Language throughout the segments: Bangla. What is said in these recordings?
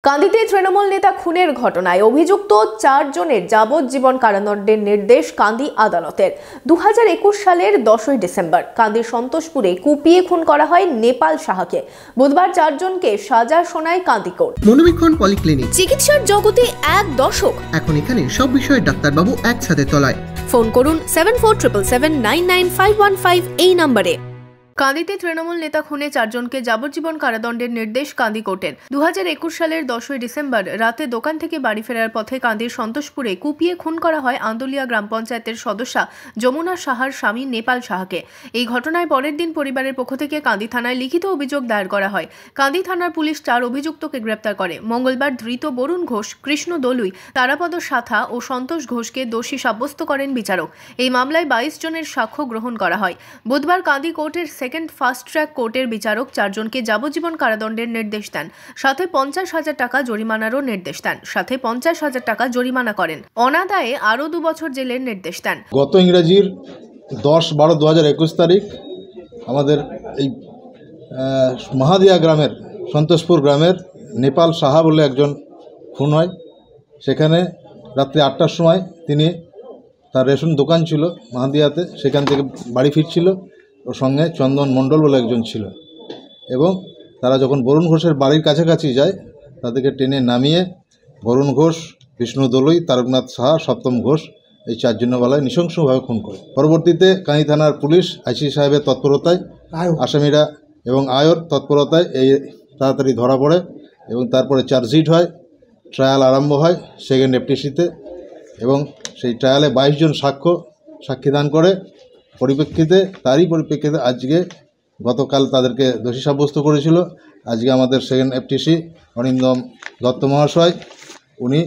কান্দিতে তৃণমূল নেতা খুনের ঘটনায় অভিযুক্ত 4 জনের যাবজ্জীবন কারাদণ্ডের নির্দেশ কান্দি আদালতের। 2021 সালের 10ই ডিসেম্বর কান্দির সন্তোষপুরে কুপিয়ে খুন করা হয় নেপাল সাহাকে। বুধবার 4 জনকে সাজা শোনায় কান্দি কোর্ট। মনোবীক্ষণ পলিক্লিনিক, চিকিৎসার জগতে এক দশক। এখন এখানে সব বিষয়ে ডাক্তারবাবু একসাথে তলায়। ফোন করুন 7477799515 এই নম্বরে। কান্দিতে তৃণমূল নেতা খুনে 4 জনকে যাবজ্জীবন কারাদণ্ডের নির্দেশ কান্দি কোর্টের। 2021 সালের 10ই ডিসেম্বর রাতে দোকান থেকে বাড়ি ফেরার পথে কান্দির সন্তোষপুরে কুপিয়ে খুন করা হয় আন্দুলিয়া গ্রাম পঞ্চায়েতের সদস্যা যমুনা সাহার স্বামী নেপাল সাহাকে। এই ঘটনায় পরের দিন পরিবারের পক্ষ থেকে কান্দি থানায় লিখিত অভিযোগ দায়ের করা হয়। কান্দি থানার পুলিশ 4 অভিযুক্তকে গ্রেপ্তার করে। মঙ্গলবার ধৃত বরুণ ঘোষ, কৃষ্ণ দলুই, তারাপদ সাথা ও সন্তোষ ঘোষকে দোষী সাব্যস্ত করেন বিচারক। এই মামলায় 22 জনের সাক্ষ্য গ্রহণ করা হয়। বুধবার কান্দি কোর্টের সেকেন্ড ফাস্ট ট্র্যাক কোর্টের বিচারক 4 জনকে যাবজ্জীবন কারাদণ্ডের নির্দেশ দেন, সাথে 50,000 টাকা জরিমানারও নির্দেশ দেন, সাথে 50,000 টাকা জরিমানা করেন। অনাদায়ে আরও 2 বছর জেলের নির্দেশ দেন। গত ইংরেজির 10/12/2021 তারিখ আমাদের এই মাহাদিয়া গ্রামের সন্তোষপুর গ্রামের নেপাল সাহা বলে একজন খুন হয়। সেখানে রাত্রি 8টার সময় তিনি তার রেশন দোকান ছিল মাহাদিয়াতে, সেখান থেকে বাড়ি ফিরছিল। ওর সঙ্গে চন্দন মণ্ডল বলে একজন ছিল, এবং তারা যখন বরুণ ঘোষের বাড়ির কাছাকাছি যায় তাদেরকে টেনে নামিয়ে বরুণ ঘোষ, বিষ্ণু দলুই, তারকনাথ সাহা, সপ্তম ঘোষ এই 4 জনবেলায় নৃশংসভাবে খুন করে। পরবর্তীতে কাঁদি থানার পুলিশ আইসি সাহেবের তৎপরতায়, আসামিরা এবং আয়র তৎপরতায় এই তাড়াতাড়ি ধরা পড়ে এবং তারপরে চার্জশিট হয়, ট্রায়াল আরম্ভ হয় সেকেন্ড এফটিসিতে, এবং সেই ট্রায়ালে 22 জন সাক্ষীদান করে। তারই পরিপ্রেক্ষিতে আজকে গতকাল তাদেরকে দোষী সাব্যস্ত করেছিল। আজকে আমাদের সেকেন্ড এফটিসি অরিন্দম দত্ত মহাশয় উনি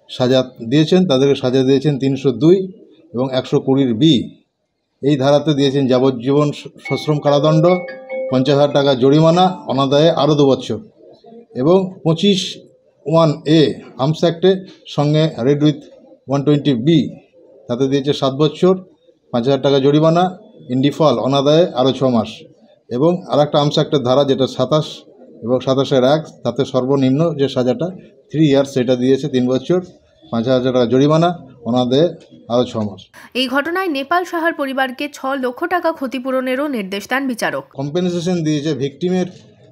সাজা দিয়েছেন, তাদেরকে সাজা দিয়েছেন 302 এবং 120B এই ধারাতে দিয়েছেন যাবজ্জীবন সশ্রম কারাদণ্ড, 50,000 টাকা জরিমানা, অনাদায়ে আরও 2 বছর, এবং 25(1)A আর্মস অ্যাক্টে সঙ্গে রেড উইথ 120B তাতে দিয়েছে 7 বছর, 5,000 টাকা জরিমানা, ইন্ডিফল অনাদায়ে আরও 6 মাস, এবং আরেকটা আর্মস অ্যাক্টের ধারা যেটা 27 এবং 27(1) তাতে সর্বনিম্ন যে সাজাটা 3 ইয়ার্স সেটা দিয়েছে 3 বছর, 5,000 টাকা জরিমানা, অনাদায়ে আরও 6 মাস। এই ঘটনায় নেপাল সাহার পরিবারকে 6 লক্ষ টাকা ক্ষতিপূরণেরও নির্দেশ দেন বিচারক। কম্পেনসেশন দিয়েছে ভিকটিমের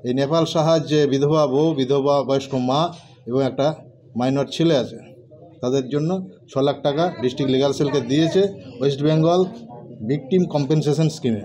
এই নেপাল সাহার যে বিধবা বউ, বিধবা বয়স্ক মা এবং একটা মাইনর ছেলে আছে, তাদের জন্য 6 লাখ টাকা ডিস্ট্রিক্ট লিগাল সেলকে দিয়েছে ওয়েস্ট বেঙ্গল ভিকটিম কম্পেনসেশন স্কিমে।